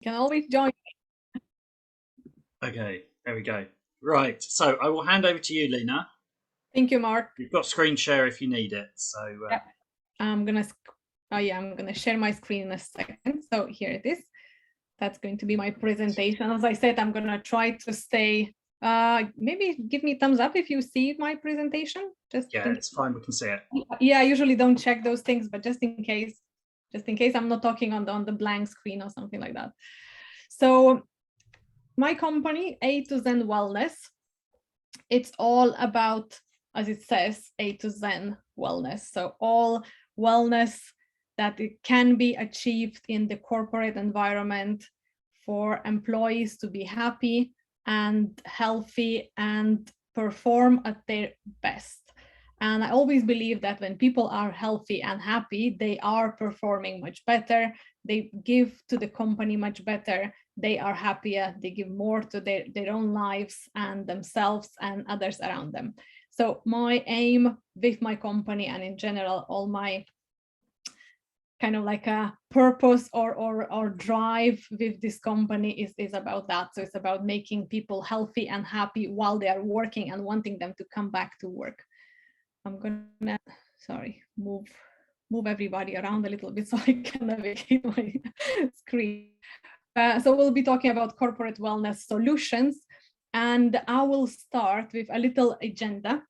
You can always join. Okay, there we go. Right, so I will hand over to you, Lena. Thank you, Mark. You've got screen share if you need it. So Yep. I'm gonna share my screen in a second. So here it is. That's going to be my presentation. As I said, I'm gonna try to stay. Maybe give me a thumbs up if you see my presentation. Just yeah, it's fine. We can see it. Yeah, I usually don't check those things, but just in case I'm not talking on the blank screen or something like that. So my company, A to Zen Wellness, it's all about, as it says, A to Zen wellness. So all wellness that it can be achieved in the corporate environment for employees to be happy and healthy and perform at their best. And I always believe that when people are healthy and happy, they are performing much better. They give to the company much better. They are happier. They give more to their own lives and themselves and others around them. So my aim with my company and in general, all my kind of like a purpose or drive with this company is about that. So it's about making people healthy and happy while they are working and wanting them to come back to work. I'm gonna, sorry, move everybody around a little bit so I can navigate my screen. So we'll be talking about corporate wellness solutions, and I will start with a little agenda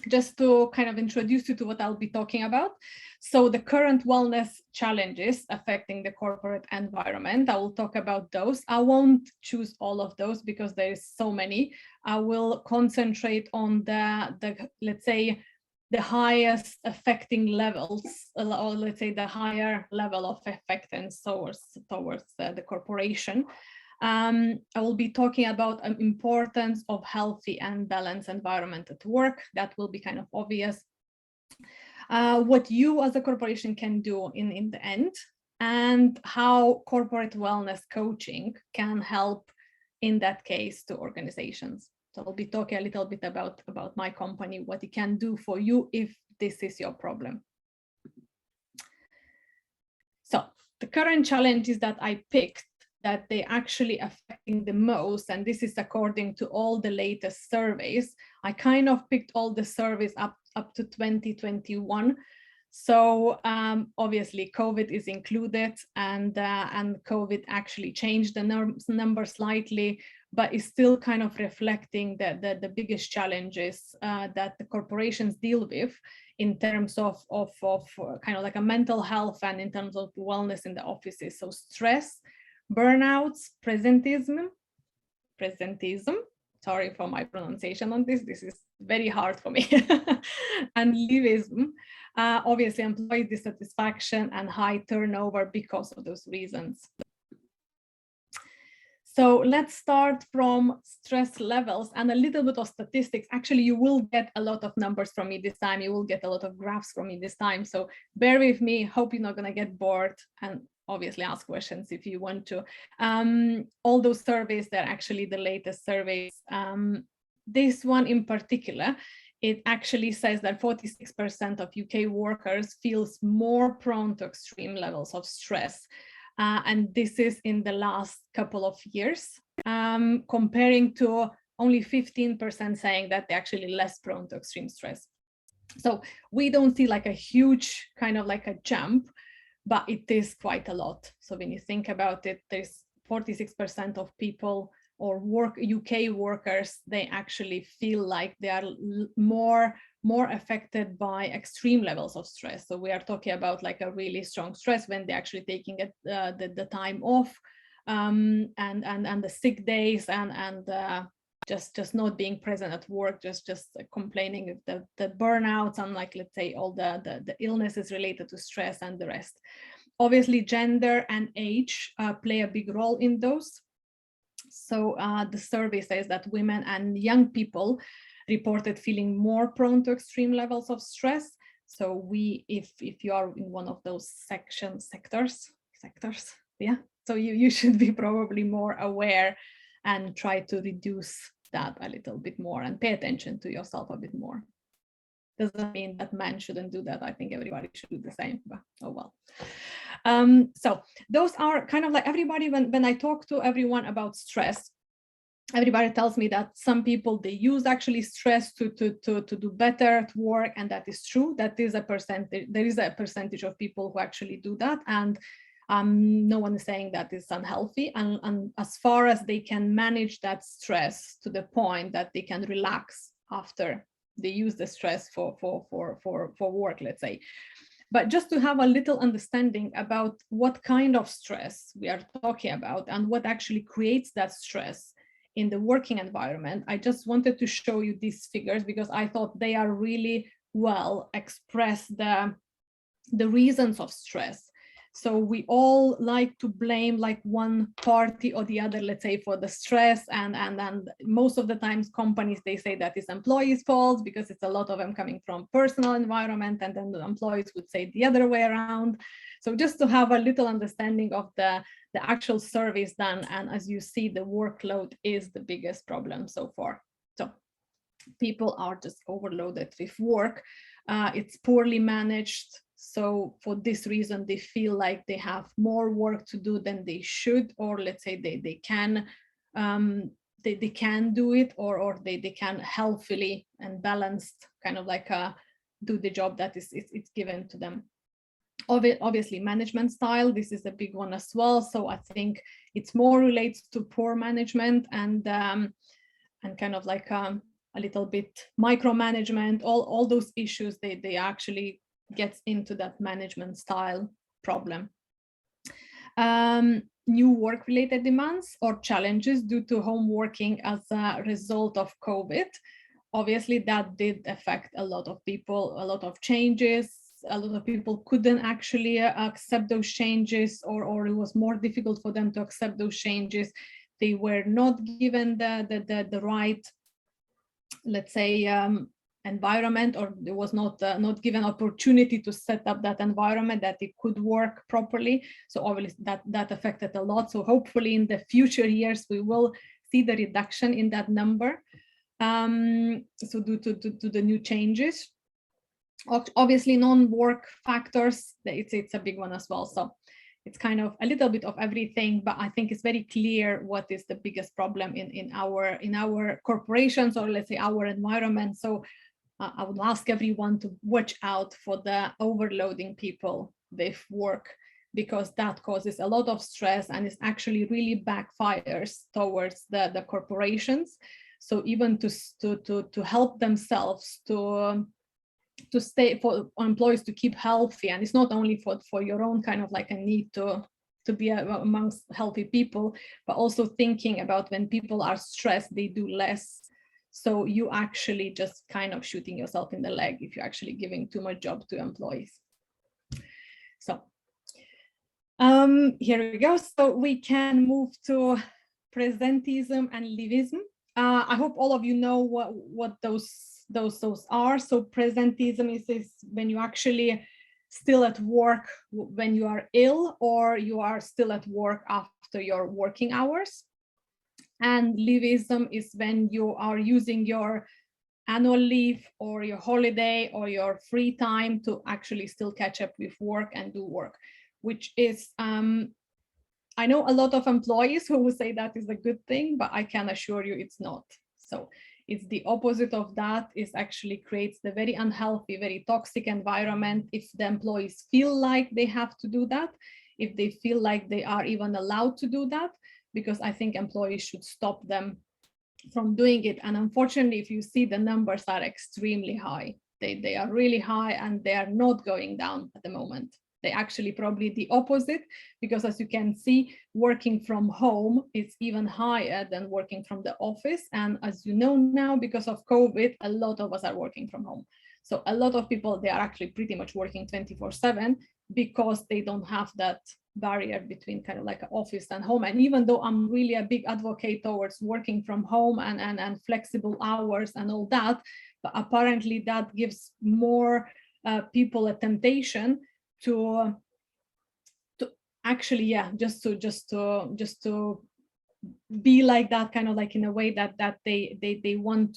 just to kind of introduce you to what I'll be talking about. So the current wellness challenges affecting the corporate environment, I will talk about those. I won't choose all of those because there is so many. I will concentrate on the let's say, the highest affecting levels, or let's say the higher level of effectiveness towards the corporation. I will be talking about the importance of healthy and balanced environment at work. That will be kind of obvious. What you as a corporation can do in the end, and how corporate wellness coaching can help in that case to organizations. So I'll be talking a little bit about my company, what it can do for you if this is your problem. So the current challenges that I picked that they actually affecting the most, and this is according to all the latest surveys. I kind of picked all the surveys up to 2021. So obviously COVID is included, and COVID actually changed the number slightly, but it's still kind of reflecting the biggest challenges that the corporations deal with in terms of kind of like a mental health and in terms of wellness in the offices. So stress, burnouts, presentism, sorry for my pronunciation on this is very hard for me, and leavism, obviously employee dissatisfaction and high turnover because of those reasons. So let's start from stress levels and a little bit of statistics. Actually, you will get a lot of numbers from me this time. You will get a lot of graphs from me this time. So bear with me. Hope you're not going to get bored, and obviously ask questions if you want to. All those surveys, they're actually the latest surveys. This one in particular, it actually says that 46% of UK workers feels more prone to extreme levels of stress. And this is in the last couple of years, comparing to only 15% saying that they're actually less prone to extreme stress. So we don't see like a huge kind of like a jump, but it is quite a lot. So when you think about it, there's 46% of people or UK workers, they actually feel like they are more affected by extreme levels of stress. So we are talking about like a really strong stress when they're actually taking the time off, and the sick days, and just not being present at work, just complaining of the burnouts, and like, let's say, all the illnesses related to stress and the rest. Obviously, gender and age play a big role in those. So the survey says that women and young people reported feeling more prone to extreme levels of stress. So if you are in one of those sectors, yeah, so you should be probably more aware and try to reduce that a little bit more and pay attention to yourself a bit more. Doesn't mean that men shouldn't do that. I think everybody should do the same, but oh well. So those are kind of like everybody, when I talk to everyone about stress, everybody tells me that some people, they use actually stress to do better at work, and that is true. That is a percentage. There is a percentage of people who actually do that, and no one is saying that is unhealthy. And as far as they can manage that stress to the point that they can relax after they use the stress for work, let's say. But just to have a little understanding about what kind of stress we are talking about and what actually creates that stress in the working environment, I just wanted to show you these figures because I thought they are really well express the reasons of stress. So we all like to blame like one party or the other, let's say, for the stress, and most of the times companies, they say that it's employees' fault because it's a lot of them coming from personal environment, and then the employees would say the other way around. So just to have a little understanding of the actual surveys done, and as you see, the workload is the biggest problem so far. So people are just overloaded with work. It's poorly managed. So for this reason, they feel like they have more work to do than they should, or let's say they can do it, or they can healthily and balanced kind of like do the job that it's given to them. Obviously, management style, this is a big one as well. So I think it's more relates to poor management and kind of like a little bit micromanagement, all those issues, they actually gets into that management style problem. New work-related demands or challenges due to home working as a result of COVID. Obviously, that did affect a lot of people, a lot of changes. A lot of people couldn't actually accept those changes, or it was more difficult for them to accept those changes. They were not given the right, let's say, environment, or there was not given opportunity to set up that environment that it could work properly. So obviously that affected a lot. So hopefully in the future years we will see the reduction in that number. So due to the new changes. Obviously non-work factors, it's a big one as well. So it's kind of a little bit of everything, but I think it's very clear what is the biggest problem in our corporations, or let's say our environment. So I would ask everyone to watch out for the overloading people with work, because that causes a lot of stress and it actually really backfires towards the corporations. So even to help themselves to stay, for employees to keep healthy, and it's not only for your own kind of like a need to be amongst healthy people, but also thinking about when people are stressed, they do less. So you actually just kind of shooting yourself in the leg if you're actually giving too much job to employees. So here we go. So we can move to presentism and leavism. I hope all of you know what those are. So presentism is when you actually still at work when you are ill, or you are still at work after your working hours. And leavism is when you are using your annual leave or your holiday or your free time to actually still catch up with work and do work, which is, I know a lot of employees who will say that is a good thing, but I can assure you it's not. So it's the opposite of that. It actually creates the very unhealthy, very toxic environment if the employees feel like they have to do that, if they feel like they are even allowed to do that, because I think employees should stop them from doing it. And unfortunately, if you see, the numbers are extremely high. They are really high, and they are not going down at the moment. They actually probably the opposite, because as you can see, working from home is even higher than working from the office. And as you know now, because of COVID, a lot of us are working from home. So a lot of people, they are actually pretty much working 24/7 because they don't have that barrier between kind of like an office and home. And even though I'm really a big advocate towards working from home and flexible hours and all that, but apparently that gives more people a temptation to actually, yeah, just to be like that, kind of like in a way that they want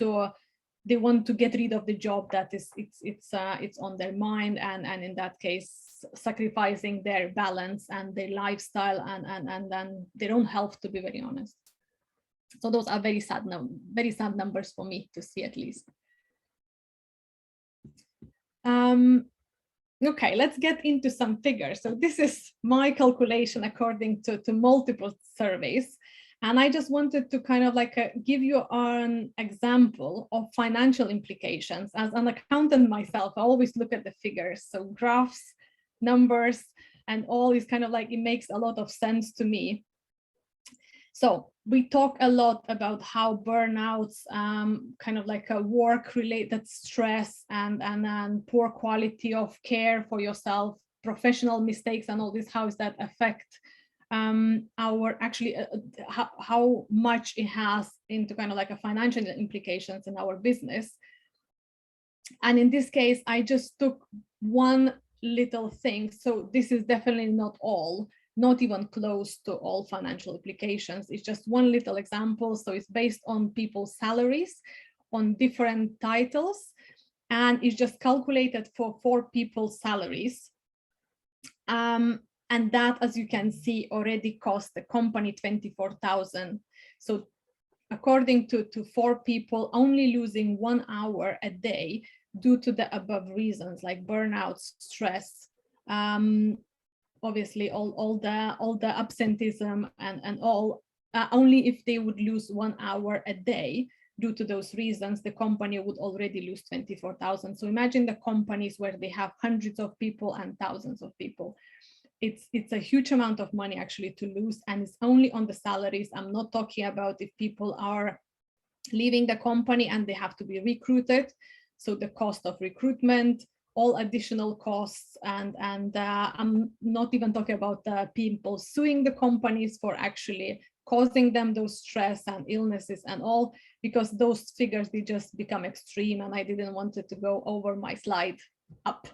to get rid of the job that is it's on their mind, and in that case sacrificing their balance and their lifestyle and then their own health, to be very honest. So those are very sad numbers for me to see, at least. Okay, let's get into some figures. So this is my calculation according to multiple surveys. And I just wanted to kind of like give you an example of financial implications. As an accountant myself, I always look at the figures. So graphs, numbers, and all is kind of like, it makes a lot of sense to me. So we talk a lot about how burnouts, kind of like a work-related stress and poor quality of care for yourself, professional mistakes and all this, how does that affect our actually how much it has into kind of like a financial implications in our business. And in this case, I just took one little thing. So this is definitely not all, not even close to all financial implications. It's just one little example. So it's based on people's salaries on different titles, and it's just calculated for 4 people's salaries. And that, as you can see, already cost the company 24,000. So according to 4 people, only losing 1 hour a day due to the above reasons like burnouts, stress, obviously all the absenteeism and all, only if they would lose 1 hour a day due to those reasons, the company would already lose 24,000. So imagine the companies where they have hundreds of people and thousands of people. It's a huge amount of money actually to lose, and it's only on the salaries. I'm not talking about if people are leaving the company and they have to be recruited. So the cost of recruitment, all additional costs, and I'm not even talking about the people suing the companies for actually causing them those stress and illnesses and all, because those figures, they just become extreme, and I didn't want it to go over my slide up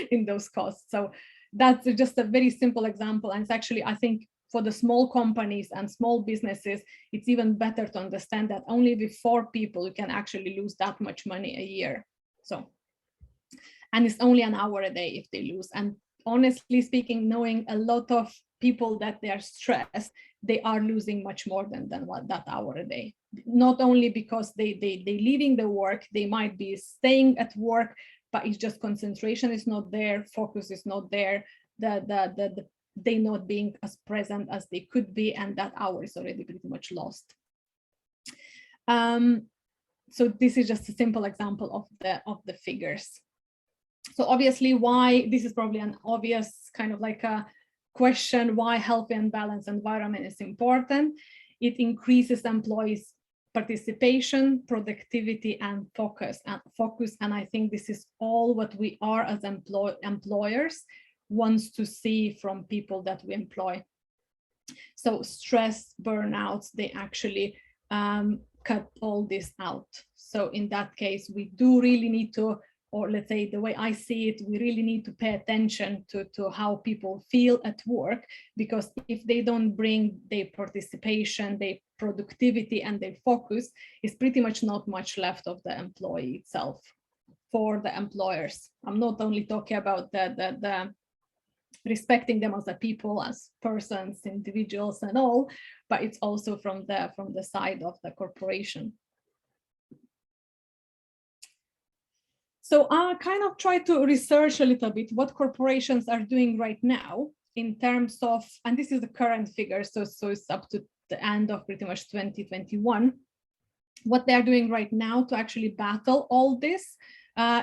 in those costs. So that's just a very simple example, and it's actually, I think, for the small companies and small businesses, it's even better to understand that only with 4 people you can actually lose that much money a year. So, and it's only an hour a day if they lose. And honestly speaking, knowing a lot of people that they are stressed, they are losing much more than what that hour a day. Not only because they leaving the work, they might be staying at work, but it's just concentration is not there, focus is not there, they not being as present as they could be, and that hour is already pretty much lost. So this is just a simple example of the figures. So obviously, why, this is probably an obvious kind of like a question, why healthy and balanced environment is important. It increases employees' participation, productivity, and focus. And I think this is all what we are as employers wants to see from people that we employ. So stress, burnouts, they actually cut all this out. So in that case, we do really need to, or let's say the way I see it, we really need to pay attention to how people feel at work, because if they don't bring their participation, their productivity, and their focus, it's pretty much not much left of the employee itself for the employers. I'm not only talking about the respecting them as a people, as persons, individuals, and all, but it's also from the side of the corporation. So I kind of try to research a little bit what corporations are doing right now in terms of, and this is the current figure, so it's up to the end of pretty much 2021, what they're doing right now to actually battle all this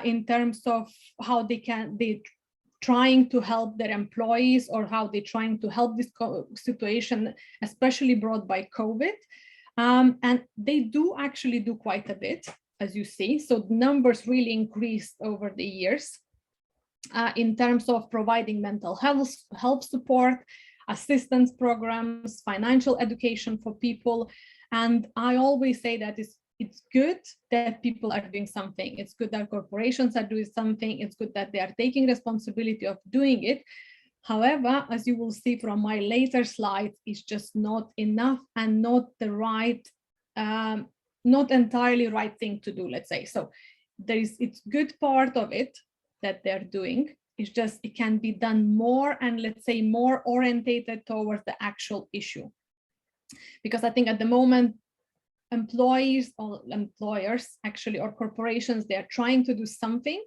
in terms of how they trying to help their employees, or how they're trying to help this situation, especially brought by COVID. And they do actually do quite a bit, as you see. So numbers really increased over the years in terms of providing mental health support, assistance programs, financial education for people. And I always say that it's good that people are doing something. It's good that corporations are doing something. It's good that they are taking responsibility of doing it. However, as you will see from my later slides, it's just not enough and not the right, not entirely right thing to do, let's say. So it's good part of it that they're doing, It's just, it can be done more and let's say more orientated towards the actual issue. Because I think at the moment, employees or employers actually, or corporations, they are trying to do something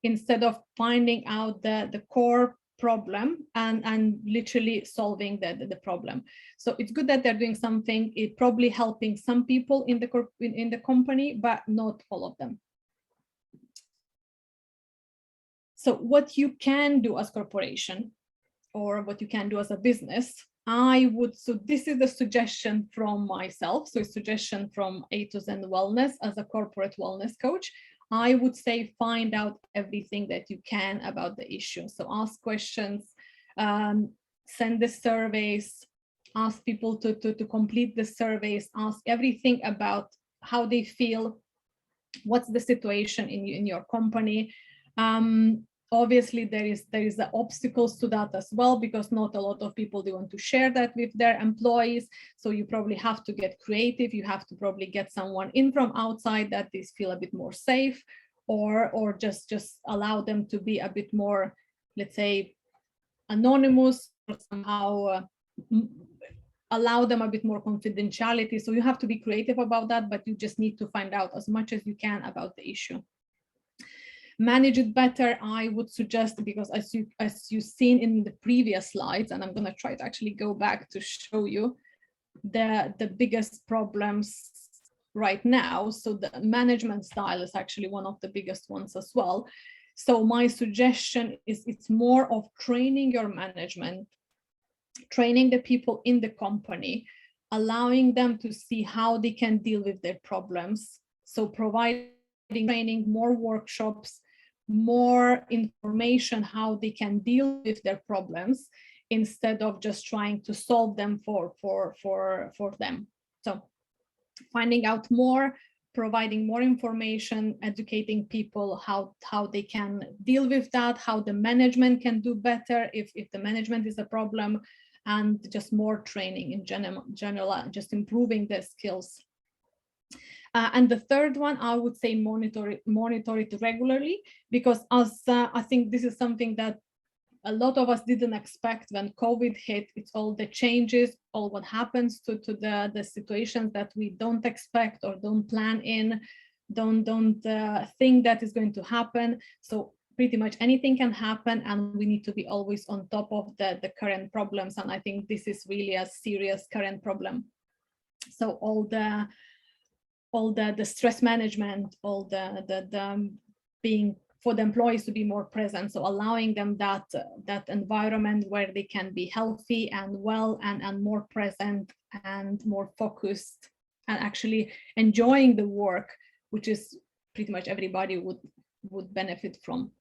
instead of finding out the core problem and literally solving the problem. So it's good that they're doing something, it probably helping some people in the company, but not all of them. So what you can do as corporation, or what you can do as a business, so this is the suggestion from myself, so a suggestion from A to Zen Wellness as a corporate wellness coach. I would say find out everything that you can about the issue. So ask questions, send the surveys, ask people to complete the surveys, ask everything about how they feel, what's the situation in your company. Obviously, there is the obstacles to that as well, because not a lot of people, they want to share that with their employees. So you probably have to get creative. You have to probably get someone in from outside that they feel a bit more safe, or just allow them to be a bit more, let's say, anonymous, or somehow allow them a bit more confidentiality. So you have to be creative about that, but you just need to find out as much as you can about the issue. Manage it better, I would suggest, because as you've seen in the previous slides, and I'm going to try to actually go back to show you the biggest problems right now. So the management style is actually one of the biggest ones as well. So my suggestion is, it's more of training your management, training the people in the company, allowing them to see how they can deal with their problems. So providing training, more workshops, more information how they can deal with their problems, instead of just trying to solve them for them. So finding out more, providing more information, educating people how they can deal with that, how the management can do better if the management is a problem, and just more training in general, just improving their skills. And the third one, I would say monitor it regularly, because I think this is something that a lot of us didn't expect when COVID hit. It's all the changes, all what happens to the situations that we don't expect or don't plan in, don't think that is going to happen. So pretty much anything can happen, and we need to be always on top of the current problems. And I think this is really a serious current problem. So all the stress management, all the being for the employees to be more present. So allowing them that environment where they can be healthy and well and more present and more focused, and actually enjoying the work, which is pretty much everybody would benefit from.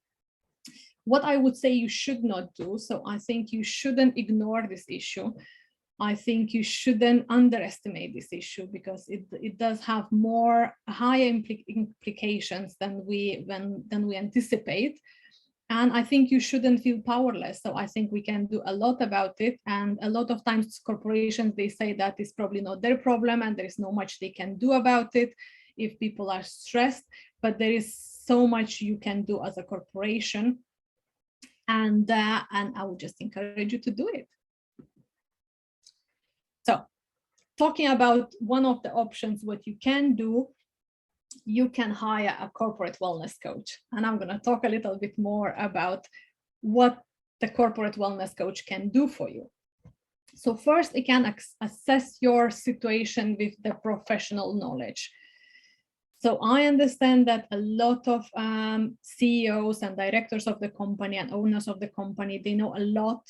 What I would say you should not do, so I think you shouldn't ignore this issue. I think you shouldn't underestimate this issue, because it does have more higher implications than we anticipate. And I think you shouldn't feel powerless. So I think we can do a lot about it. And a lot of times corporations, they say that it's probably not their problem and there is no much they can do about it if people are stressed. But there is so much you can do as a corporation. And I would just encourage you to do it. So talking about one of the options, what you can do, you can hire a corporate wellness coach. And I'm going to talk a little bit more about what the corporate wellness coach can do for you. So first, it can assess your situation with the professional knowledge. So I understand that a lot of CEOs and directors of the company and owners of the company, they know a lot,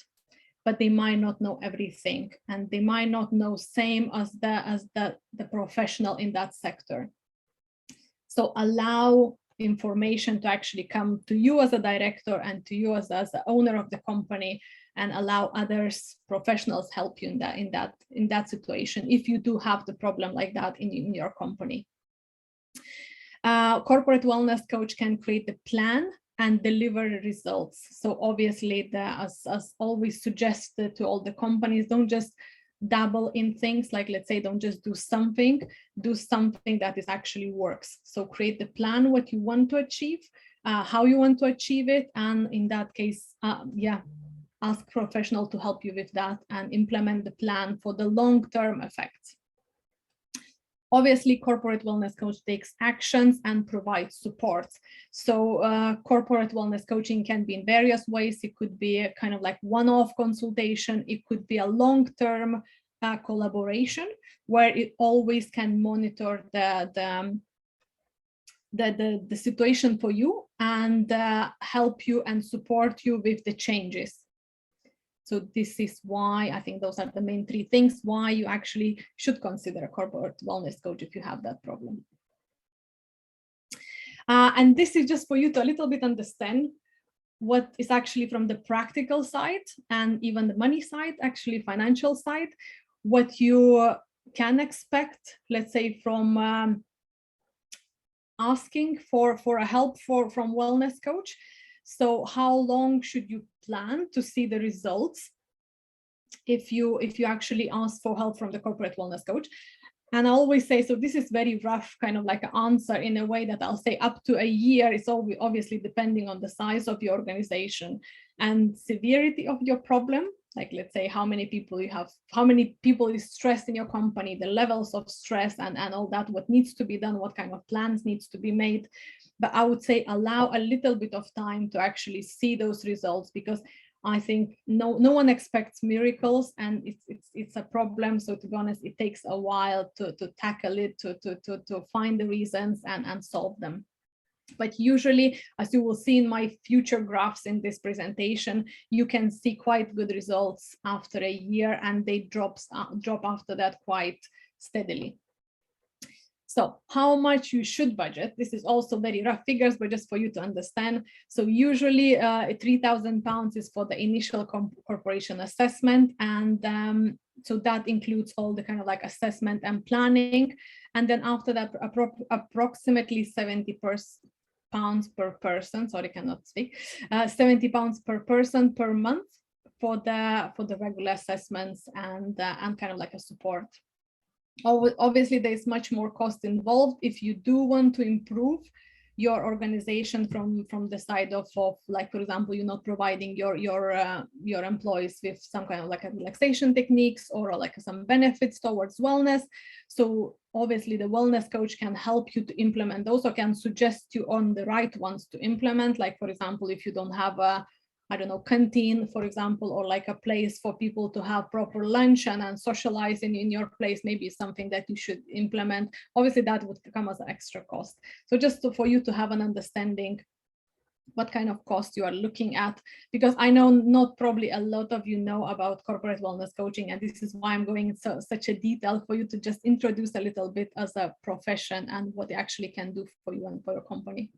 but they might not know everything, and they might not know same as the professional in that sector. So allow information to actually come to you as a director and to you as the owner of the company, and allow others, professionals, help you in that situation if you do have the problem like that in your company. Corporate wellness coach can create the plan and deliver results. So obviously, as always suggested to all the companies, don't just dabble in things, like, let's say, don't just do something that is actually works. So create the plan, what you want to achieve, how you want to achieve it, and in that case, ask professional to help you with that and implement the plan for the long-term effects. Obviously, corporate wellness coach takes actions and provides support. So corporate wellness coaching can be in various ways. It could be a kind of like one-off consultation. It could be a long-term collaboration where it always can monitor the situation for you and help you and support you with the changes. So this is why I think those are the main three things why you actually should consider a corporate wellness coach if you have that problem. And this is just for you to a little bit understand what is actually from the practical side and even the money side, actually financial side, what you can expect, let's say, from asking for a help from wellness coach. So how long should you plan to see the results if you actually ask for help from the corporate wellness coach? And I always say, so this is very rough kind of like an answer in a way that I'll say up to a year. It's obviously depending on the size of your organization and severity of your problem. Like, let's say how many people you have, how many people is stressed in your company, the levels of stress and all that, what needs to be done, what kind of plans needs to be made. But I would say allow a little bit of time to actually see those results, because I think no one expects miracles, and it's a problem. So to be honest, it takes a while to tackle it, to find the reasons and solve them. But usually, as you will see in my future graphs in this presentation, you can see quite good results after a year, and they drop after that quite steadily. So how much you should budget? This is also very rough figures, but just for you to understand. So usually £3,000 is for the initial corporation assessment. And so that includes all the kind of like assessment and planning. And then after that, approximately £70 per person, sorry, cannot speak, £70 per person per month for the regular assessments and kind of like a support. Obviously, there's much more cost involved if you do want to improve your organization from the side of like, for example, you're not providing your employees with some kind of like a relaxation techniques or like some benefits towards wellness. So obviously the wellness coach can help you to implement those, or can suggest you on the right ones to implement. Like, for example, if you don't have a, I don't know, canteen, for example, or like a place for people to have proper lunch and socialize in your place, maybe something that you should implement. Obviously, that would come as an extra cost. So just for you to have an understanding what kind of cost you are looking at, because I know not probably a lot of you know about corporate wellness coaching, and this is why I'm going into such a detail for you to just introduce a little bit as a profession and what it actually can do for you and for your company.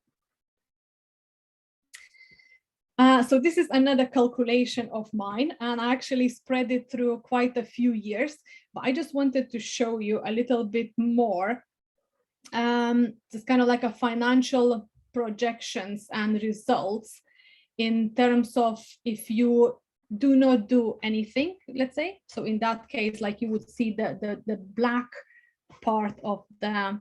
So this is another calculation of mine, and I actually spread it through quite a few years, but I just wanted to show you a little bit more. It's kind of like a financial projections and results in terms of if you do not do anything, let's say. So in that case, like you would see the black part of the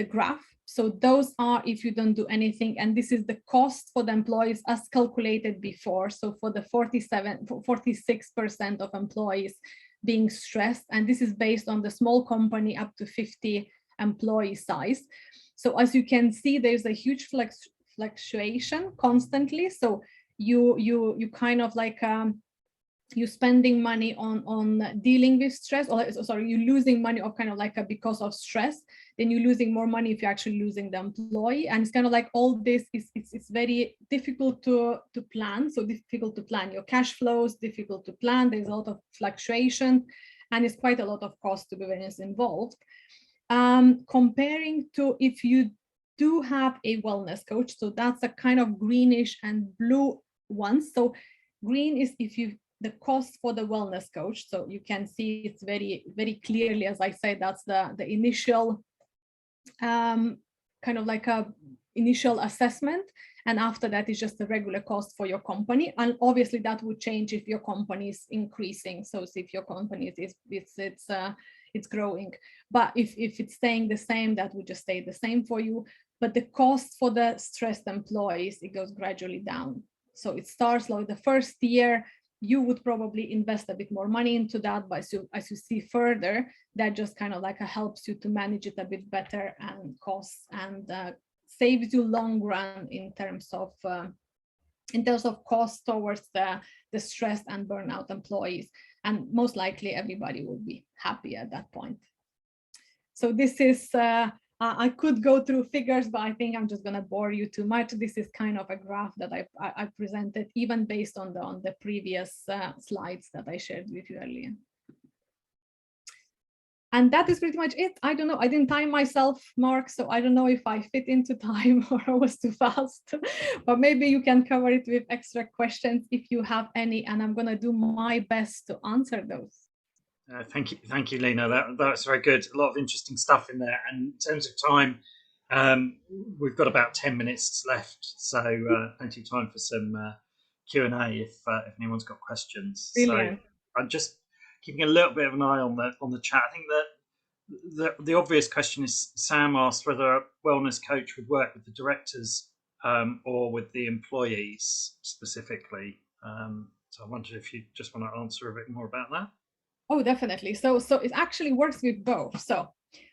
graph. So those are if you don't do anything, and this is the cost for the employees as calculated before. So for the 46% of employees being stressed, and this is based on the small company up to 50 employee size. So as you can see, there's a huge fluctuation constantly. So you kind of like you're spending money on dealing with stress, or sorry, you're losing money of kind of like because of stress. Then you're losing more money if you're actually losing the employee. And it's kind of like all this is it's very difficult to plan. So difficult to plan your cash flows, difficult to plan. There's a lot of fluctuation, and it's quite a lot of cost to be involved. Comparing to if you do have a wellness coach, so that's a kind of greenish and blue one. So green is if you the cost for the wellness coach. So you can see it's very, very clearly, as I said, that's the initial kind of like a initial assessment. And after that is just the regular cost for your company. And obviously that would change if your company is increasing. So if your company it's growing. But if it's staying the same, that would just stay the same for you. but the cost for the stressed employees, it goes gradually down. So it starts like the first year, you would probably invest a bit more money into that, but as you see further, that just kind of like helps you to manage it a bit better and costs, and saves you long run in terms of cost towards the stressed and burnout employees. And most likely everybody will be happy at that point. So this is, I could go through figures, but I think I'm just going to bore you too much. This is kind of a graph that I presented, even based on the previous slides that I shared with you earlier. And that is pretty much it. I don't know, I didn't time myself, Mark, so I don't know if I fit into time or I was too fast, but maybe you can cover it with extra questions if you have any, and I'm going to do my best to answer those. Thank you, Lena. That's very good. A lot of interesting stuff in there. And in terms of time, we've got about 10 minutes left, so plenty of time for some Q&A if anyone's got questions. Brilliant. So I'm just keeping a little bit of an eye on the chat. I think that the obvious question is, Sam asked whether a wellness coach would work with the directors or with the employees specifically. So I wondered if you just want to answer a bit more about that. Oh, definitely. So it actually works with both. So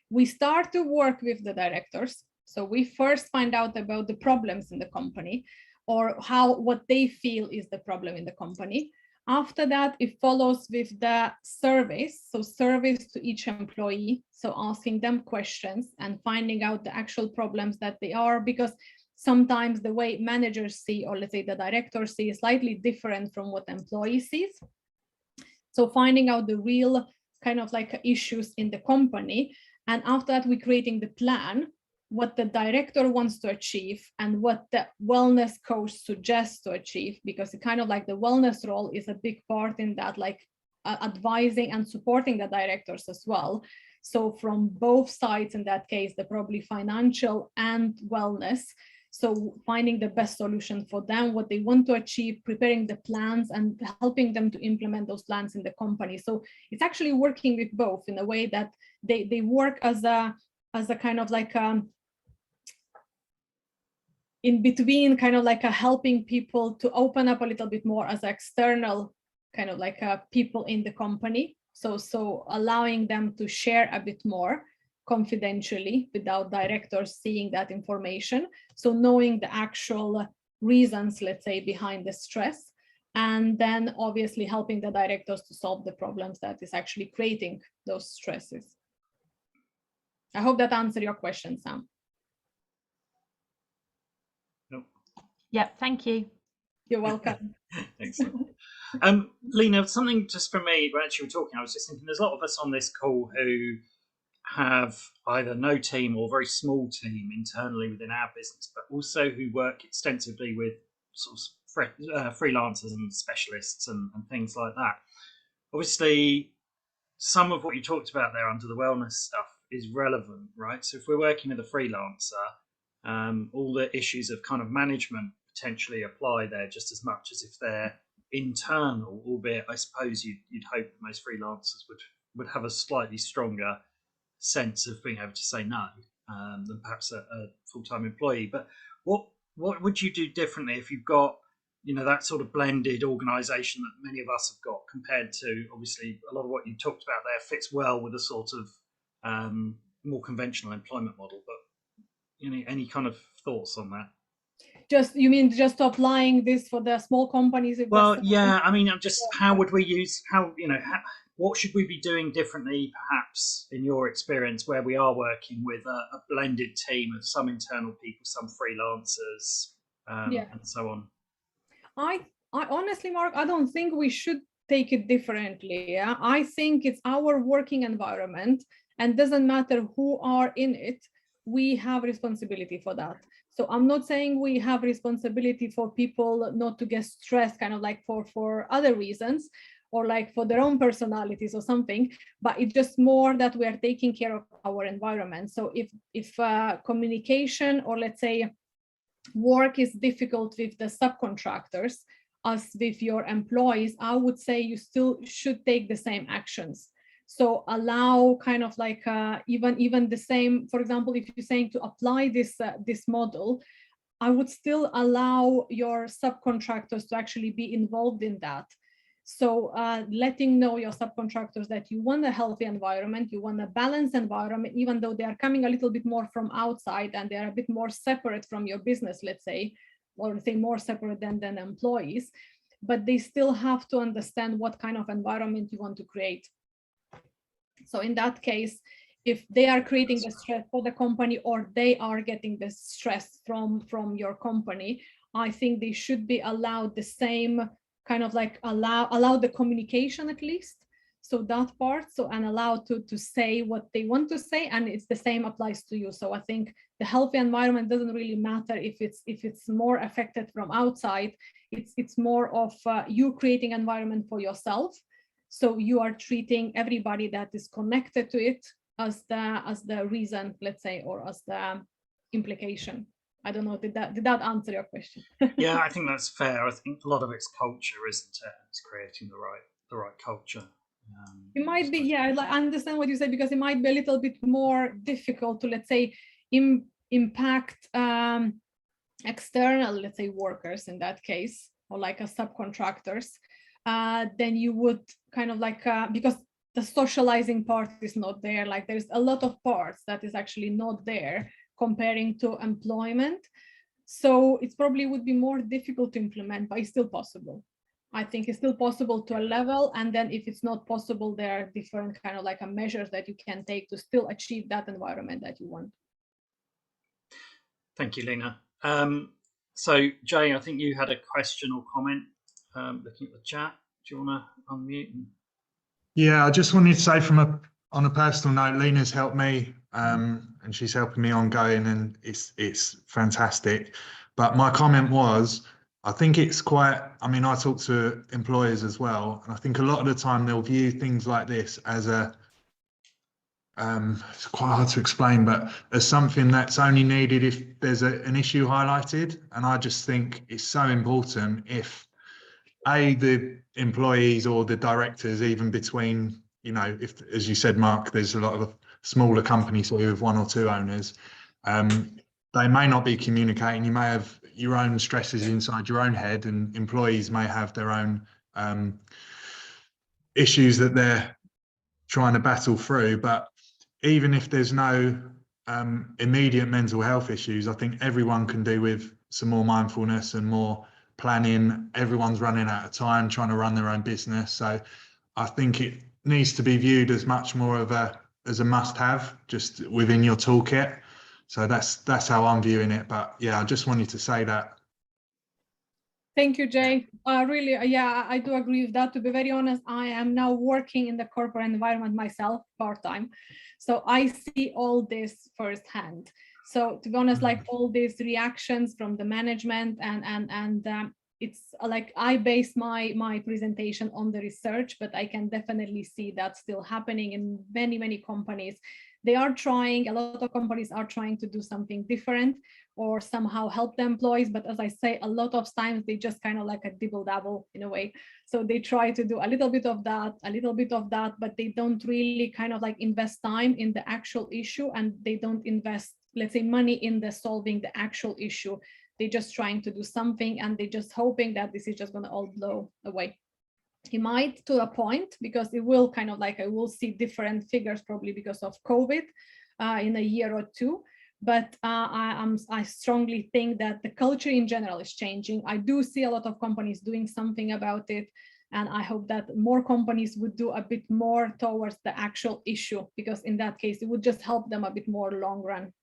we start to work with the directors. So we first find out about the problems in the company, or what they feel is the problem in the company. After that, it follows with the surveys. So surveys to each employee. So asking them questions and finding out the actual problems that they are, because sometimes the way managers see, or let's say the directors see, is slightly different from what the employee sees. So finding out the real kind of like issues in the company. And after that, we're creating the plan, what the director wants to achieve and what the wellness coach suggests to achieve, because it kind of like the wellness role is a big part in that, like advising and supporting the directors as well. So from both sides, in that case, the probably financial and wellness. So finding the best solution for them, what they want to achieve, preparing the plans and helping them to implement those plans in the company. So it's actually working with both in a way that they work as a kind of like in between, kind of like helping people to open up a little bit more as external kind of like people in the company. So allowing them to share a bit more confidentially without directors seeing that information. So knowing the actual reasons, let's say, behind the stress, and then obviously helping the directors to solve the problems that is actually creating those stresses. I hope that answered your question, Sam. Nope. Yep, thank you. You're welcome. Excellent. Lena, something just for me, when actually we're talking, I was just thinking there's a lot of us on this call who have either no team or very small team internally within our business, but also who work extensively with sort of freelancers and specialists and things like that. Obviously, some of what you talked about there under the wellness stuff is relevant, right? So if we're working with a freelancer, all the issues of kind of management potentially apply there just as much as if they're internal, albeit I suppose you'd hope most freelancers would have a slightly stronger sense of being able to say no than perhaps a full-time employee. But what would you do differently if you've got, you know, that sort of blended organization that many of us have got, compared to, obviously, a lot of what you talked about there fits well with a sort of more conventional employment model, but any kind of thoughts on that? You mean just applying this for the small companies? Well, yeah, I mean, just how would we use, what should we be doing differently, perhaps, in your experience, where we are working with a blended team of some internal people, some freelancers, and so on? I honestly, Mark, I don't think we should take it differently. Yeah? I think it's our working environment, and doesn't matter who are in it, we have responsibility for that. So I'm not saying we have responsibility for people not to get stressed, kind of like for other reasons, or like for their own personalities or something, but it's just more that we are taking care of our environment. So if communication, or let's say work, is difficult with the subcontractors as with your employees, I would say you still should take the same actions. So allow kind of like even the same, for example, if you're saying to apply this model, I would still allow your subcontractors to actually be involved in that. So letting know your subcontractors that you want a healthy environment, you want a balanced environment, even though they are coming a little bit more from outside and they are a bit more separate from your business, let's say, or say more separate than employees, but they still have to understand what kind of environment you want to create. So in that case, if they are creating the stress for the company or they are getting the stress from your company, I think they should be allowed the same kind of like allow the communication at least. So that part, so and allowed to say what they want to say, and it's the same applies to you. So I think the healthy environment doesn't really matter if it's more affected from outside. It's more of you creating environment for yourself. So you are treating everybody that is connected to it as the reason, let's say, or as the implication. I don't know, did that answer your question? Yeah, I think that's fair. I think a lot of it's culture, isn't it? It's creating the right culture. It might be, yeah, I understand what you say, because it might be a little bit more difficult to, let's say, impact external, let's say, workers in that case, or like a subcontractors, then you would kind of like, because the socializing part is not there, like there's a lot of parts that is actually not there comparing to employment. So it's probably would be more difficult to implement, but it's still possible. I think it's still possible to a level, and then if it's not possible, there are different kind of like a measures that you can take to still achieve that environment that you want. Thank you, Lena. So Jay, I think you had a question or comment looking at the chat. Do you want to unmute? Yeah, I just wanted to say on a personal note, Lena's helped me and she's helping me ongoing, and it's fantastic. But my comment was, I think it's quite, I mean, I talk to employers as well, and I think a lot of the time they'll view things like this as it's quite hard to explain, but as something that's only needed if there's an issue highlighted. And I just think it's so important if the employees or the directors, even between, you know, if, as you said, Mark, there's a lot of smaller companies here with one or two owners, they may not be communicating. You may have your own stresses inside your own head, and employees may have their own issues that they're trying to battle through. But even if there's no immediate mental health issues, I think everyone can do with some more mindfulness and more planning. Everyone's running out of time trying to run their own business. So I think it needs to be viewed as much more of as a must-have, just within your toolkit. So that's how I'm viewing it. But yeah, I just wanted to say that. Thank you, Jay. Really, yeah, I do agree with that. To be very honest, I am now working in the corporate environment myself part-time. So I see all this firsthand. So to be honest, like all these reactions from the management and it's like I base my presentation on the research, but I can definitely see that still happening in many companies. They are trying, a lot of companies are trying to do something different or somehow help the employees. But as I say, a lot of times they just kind of like a dibble dabble in a way. So they try to do a little bit of that, but they don't really kind of like invest time in the actual issue, and they don't invest, let's say, money in the solving the actual issue. They're just trying to do something, and they're just hoping that this is just going to all blow away. It might, to a point, because it will kind of like, I will see different figures probably because of COVID in a year or two. But I strongly think that the culture in general is changing. I do see a lot of companies doing something about it. And I hope that more companies would do a bit more towards the actual issue, because in that case, it would just help them a bit more long run.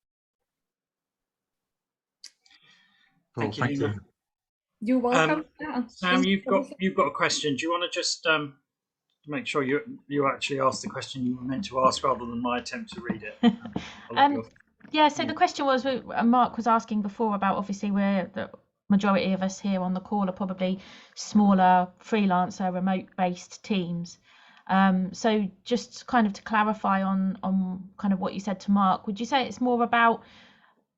Thank you, Lena. You're welcome. Sam, you've got a question. Do you want to just make sure you actually ask the question you were meant to ask rather than my attempt to read it? Yeah, so the question was, Mark was asking before about, obviously the majority of us here on the call are probably smaller freelancer remote based teams. So just kind of to clarify on kind of what you said to Mark, would you say it's more about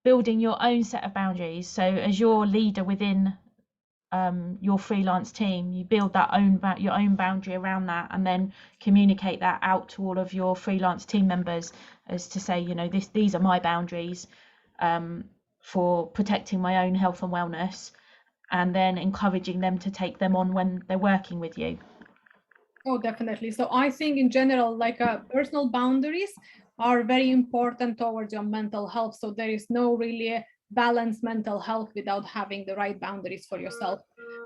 building your own set of boundaries? So as your leader within your freelance team. You build your own boundary around that, and then communicate that out to all of your freelance team members as to say, you know, these are my boundaries for protecting my own health and wellness, and then encouraging them to take them on when they're working with you. Oh, definitely. So I think in general, like personal boundaries are very important towards your mental health. So there is no really balanced mental health without having the right boundaries for yourself.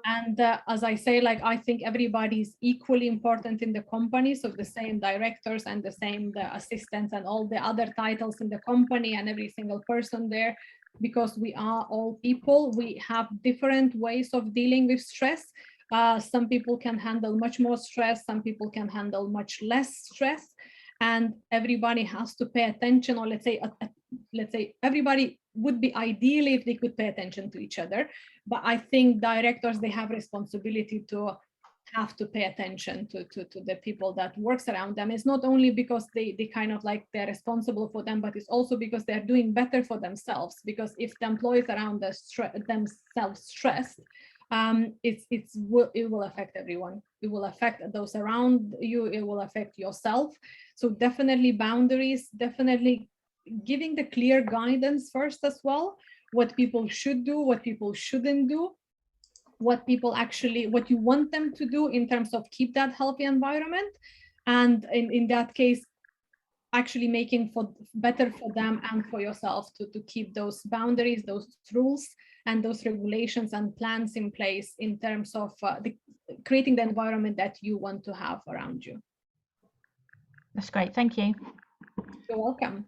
And as I say, like, I think everybody is equally important in the company. So the same directors and the assistants and all the other titles in the company and every single person there, because we are all people. We have different ways of dealing with stress. Some people can handle much more stress, some people can handle much less stress, and everybody has to pay attention, or let's say everybody would be ideally if they could pay attention to each other. But I think directors, they have responsibility to have to pay attention to the people that works around them. It's not only because they kind of like they're responsible for them, but it's also because they're doing better for themselves. Because if the employees around themselves stressed, it will affect everyone. It will affect those around you, it will affect yourself. So definitely boundaries, definitely giving the clear guidance first as well, what people should do, what people shouldn't do, what you want them to do in terms of keep that healthy environment, and in that case actually making better for them and for yourself to keep those boundaries, those rules and those regulations and plans in place in terms of creating the environment that you want to have around you. That's great, thank you. You're welcome.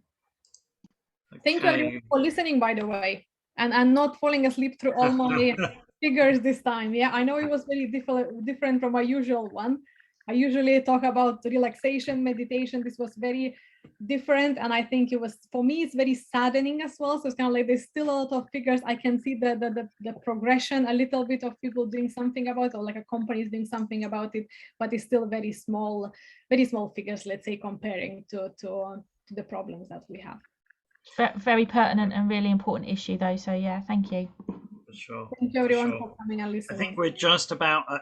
Okay. Thank you everyone for listening, by the way, and not falling asleep through all my figures this time. Yeah, I know it was very different from my usual one. I usually talk about relaxation, meditation. This was very different, and I think it was, for me, it's very saddening as well. So it's kind of like there's still a lot of figures. I can see the progression, a little bit of people doing something about it, or like a company is doing something about it, but it's still very small figures, let's say, comparing to the problems that we have. Very pertinent and really important issue though, so yeah, thank you. For sure. Thank you everyone for coming and listening. I think we're just about at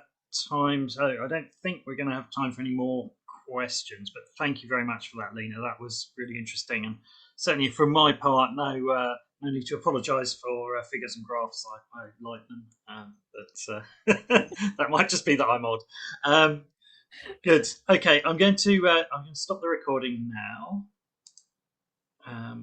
time, so I don't think we're going to have time for any more questions, but thank you very much for that, Lena. That was really interesting, and certainly from my part, no need to apologise for figures and graphs. I like them, but that might just be that I'm odd. Good. Okay, I'm going to stop the recording now.